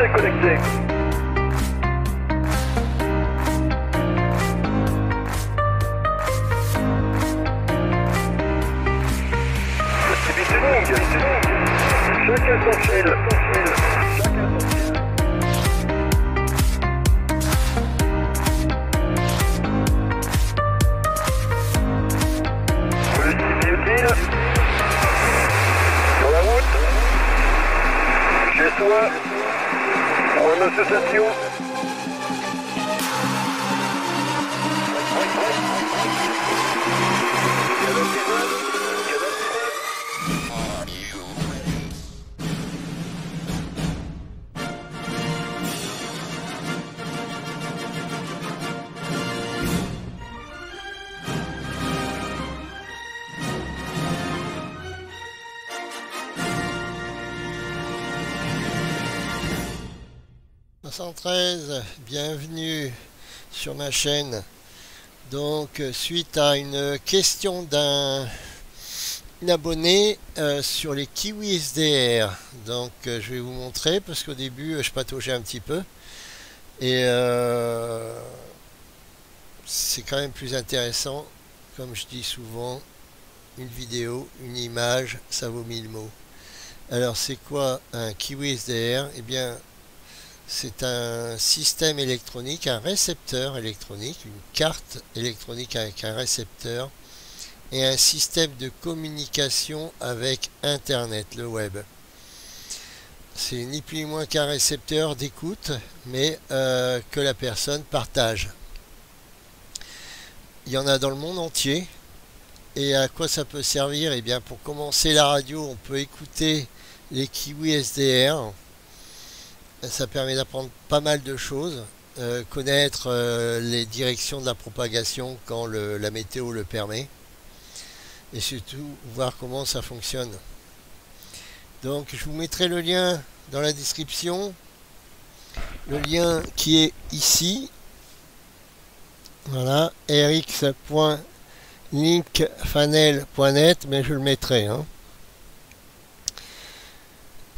est connecté. C'est tuning. Chacun son fil. Politique utile. Sur la route. Chez soi. Pour une association. Bienvenue sur ma chaîne. Donc suite à une question d'un abonné sur les Kiwi SDR, donc je vais vous montrer parce qu'au début je pataugeais un petit peu et c'est quand même plus intéressant, comme je dis souvent, une vidéo, une image, ça vaut 1000 mots. Alors c'est quoi un Kiwi SDR? Eh bien c'est un système électronique, un récepteur électronique, une carte électronique avec un récepteur et un système de communication avec Internet, le web. C'est ni plus ni moins qu'un récepteur d'écoute, mais que la personne partage. Il y en a dans le monde entier. Et à quoi ça peut servir? Eh bien, pour commencer la radio, on peut écouter les Kiwi SDR. Ça permet d'apprendre pas mal de choses, connaître les directions de la propagation quand la météo le permet, et surtout voir comment ça fonctionne. Donc je vous mettrai le lien dans la description, le lien qui est ici, voilà, rx.linkfanel.net, mais je le mettrai, hein.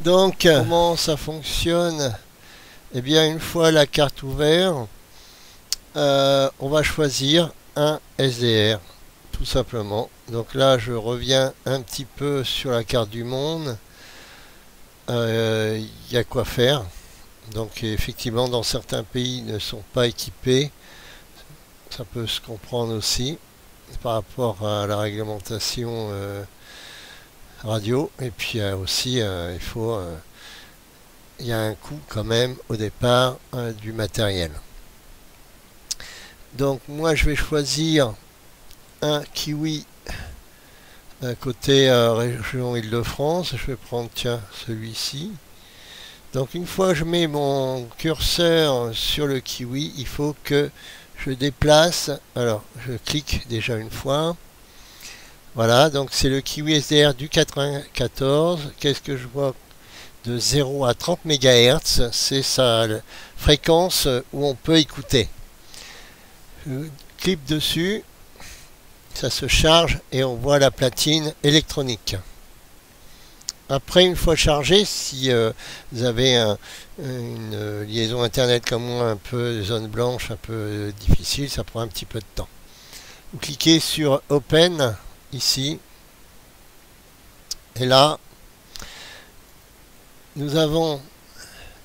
Donc, comment ça fonctionne? Eh bien, une fois la carte ouverte, on va choisir un SDR, tout simplement. Donc là, je reviens un petit peu sur la carte du monde. Il y a quoi faire. Donc, effectivement, dans certains pays ne sont pas équipés. Ça peut se comprendre aussi par rapport à la réglementation radio, et puis aussi il y a un coût quand même au départ du matériel. Donc moi je vais choisir un Kiwi côté région Île-de-France. Je vais prendre, tiens, celui-ci. Donc une fois que je mets mon curseur sur le Kiwi, il faut que je déplace. Alors je clique déjà une fois. Voilà, donc c'est le Kiwi SDR du 94. Qu'est-ce que je vois? De 0 à 30 MHz, c'est sa fréquence où on peut écouter. Je clique dessus, ça se charge et on voit la platine électronique. Après, une fois chargé, si vous avez une liaison internet comme moi, un peu zone blanche, un peu difficile, ça prend un petit peu de temps. Vous cliquez sur Open ici, et là nous avons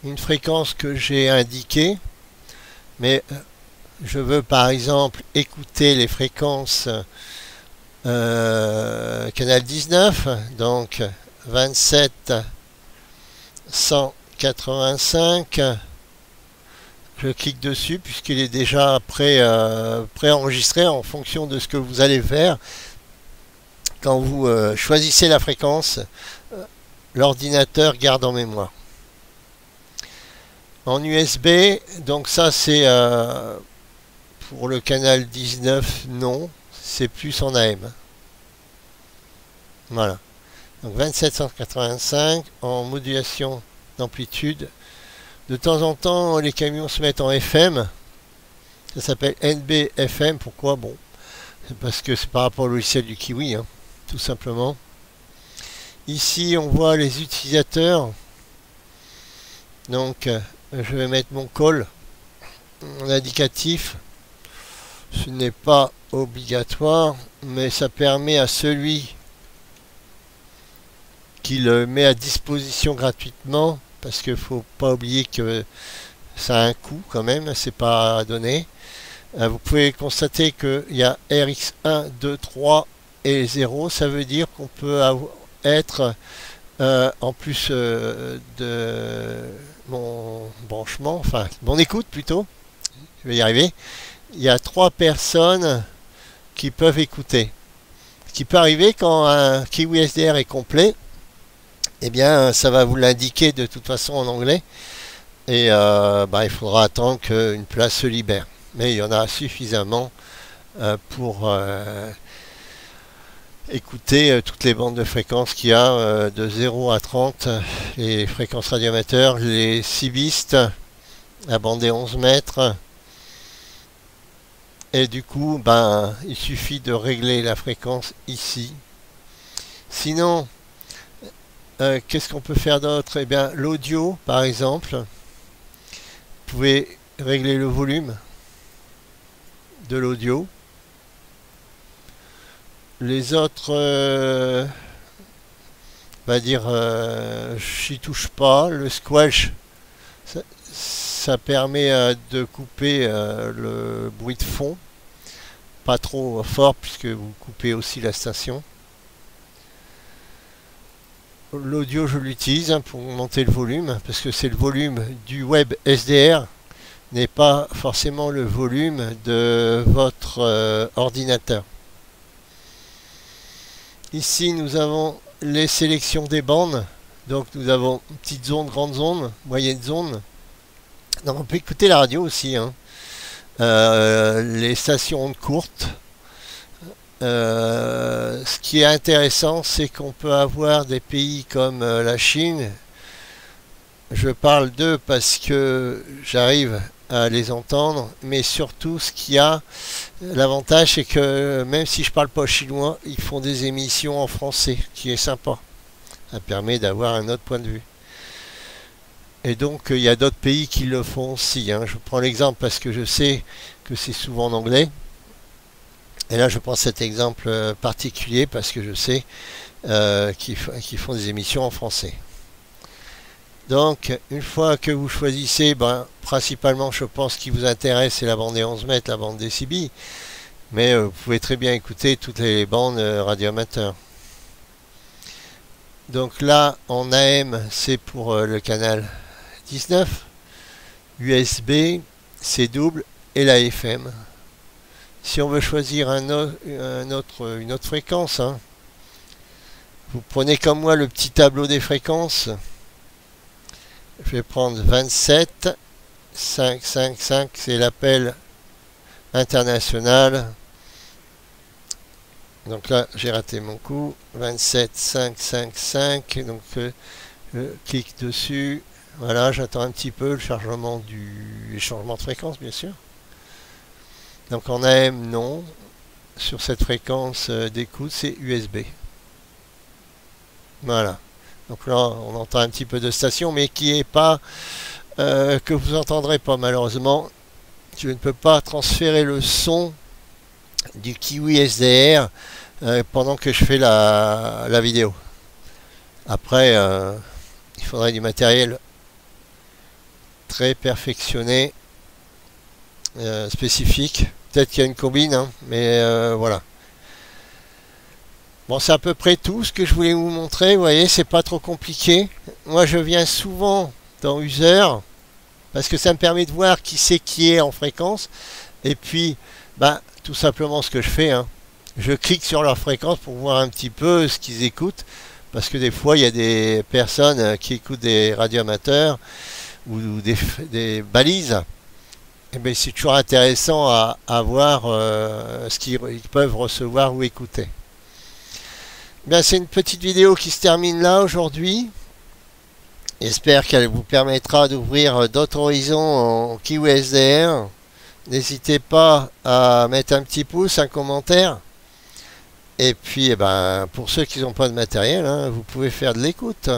une fréquence que j'ai indiquée, mais je veux par exemple écouter les fréquences canal 19, donc 27 185. Je clique dessus puisqu'il est déjà préenregistré en fonction de ce que vous allez faire. Quand vous choisissez la fréquence, l'ordinateur garde en mémoire. En USB, donc ça c'est pour le canal 19, non, c'est plus en AM. Voilà. Donc 2785 en modulation d'amplitude. De temps en temps, les camions se mettent en FM. Ça s'appelle NBFM. Pourquoi? Bon, c'est parce que c'est par rapport au logiciel du Kiwi, hein, tout simplement. Ici, on voit les utilisateurs. Donc, je vais mettre mon call, mon indicatif. Ce n'est pas obligatoire, mais ça permet à celui qui le met à disposition gratuitement, parce qu'il ne faut pas oublier que ça a un coût quand même, c'est pas donné. Vous pouvez constater qu'il y a RX1, 2, 3 et 0, ça veut dire qu'on peut être en plus de mon branchement, enfin mon écoute plutôt, je vais y arriver, il y a 3 personnes qui peuvent écouter. Ce qui peut arriver quand un Kiwi SDR est complet, eh bien ça va vous l'indiquer de toute façon en anglais, et il faudra attendre qu'une place se libère. Mais il y en a suffisamment pour écouter toutes les bandes de fréquences qu'il y a de 0 à 30, les fréquences radioamateurs, les cibistes, la bande des 11 mètres. Et du coup, il suffit de régler la fréquence ici. Sinon, qu'est-ce qu'on peut faire d'autre? Eh bien, l'audio, par exemple, vous pouvez régler le volume de l'audio. Les autres, on va dire, j'y touche pas. Le squash, ça permet de couper le bruit de fond, pas trop fort puisque vous coupez aussi la station. L'audio, je l'utilise pour monter le volume, parce que c'est le volume du web SDR, n'est pas forcément le volume de votre ordinateur. Ici, nous avons les sélections des bandes. Donc, nous avons petite zone, grande zone, moyenne zone. Donc, on peut écouter la radio aussi. Les stations ondes courtes. Ce qui est intéressant, c'est qu'on peut avoir des pays comme la Chine. Je parle d'eux parce que j'arrive à les entendre, mais surtout ce qu'il y a, l'avantage c'est que même si je parle pas chinois, ils font des émissions en français, qui est sympa. Ça permet d'avoir un autre point de vue. Et donc il y a d'autres pays qui le font aussi. Je prends l'exemple parce que je sais que c'est souvent en anglais. Et là je prends cet exemple particulier parce que je sais qu'ils font des émissions en français. Donc, une fois que vous choisissez, principalement, je pense qui vous intéresse, c'est la bande des 11 mètres, la bande des CB. Mais vous pouvez très bien écouter toutes les bandes radioamateurs. Donc là, en AM, c'est pour le canal 19, USB, c'est double, et la FM. Si on veut choisir une autre fréquence, vous prenez comme moi le petit tableau des fréquences. Je vais prendre 27 555, c'est l'appel international. Donc là, j'ai raté mon coup. 27 555, donc je clique dessus. Voilà, j'attends un petit peu le chargement les changements de fréquence, bien sûr. Donc en AM, non. Sur cette fréquence d'écoute, c'est USB. Voilà. Donc là, on entend un petit peu de station, mais qui est pas que vous entendrez pas malheureusement. Je ne peux pas transférer le son du Kiwi SDR pendant que je fais la vidéo. Après, il faudrait du matériel très perfectionné, spécifique. Peut-être qu'il y a une combine, mais voilà. Bon, c'est à peu près tout ce que je voulais vous montrer. Vous voyez, c'est pas trop compliqué. Moi, je viens souvent dans User parce que ça me permet de voir qui c'est qui est en fréquence. Et puis, tout simplement ce que je fais, je clique sur leur fréquence pour voir un petit peu ce qu'ils écoutent. Parce que des fois, il y a des personnes qui écoutent des radioamateurs ou des balises. Et bien, c'est toujours intéressant à voir ce qu'ils peuvent recevoir ou écouter. Bien, c'est une petite vidéo qui se termine là aujourd'hui. J'espère qu'elle vous permettra d'ouvrir d'autres horizons en Kiwi SDR. N'hésitez pas à mettre un petit pouce, un commentaire. Et puis, pour ceux qui n'ont pas de matériel, vous pouvez faire de l'écoute.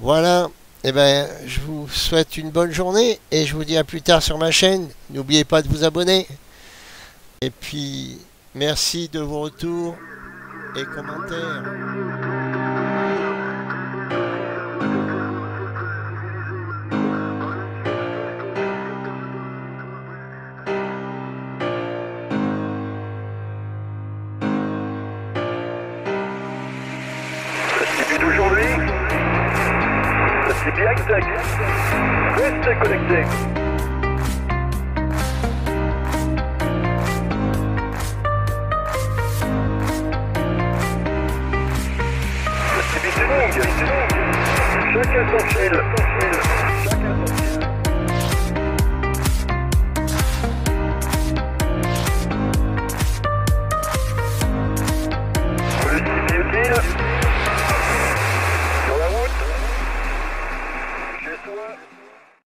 Voilà. eh ben, je vous souhaite une bonne journée et je vous dis à plus tard sur ma chaîne. N'oubliez pas de vous abonner. Et puis, merci de vos retours et commentaires. Début d'aujourd'hui, c'est bien exact. Restez connectés. C'est tuning. Chacun son fil.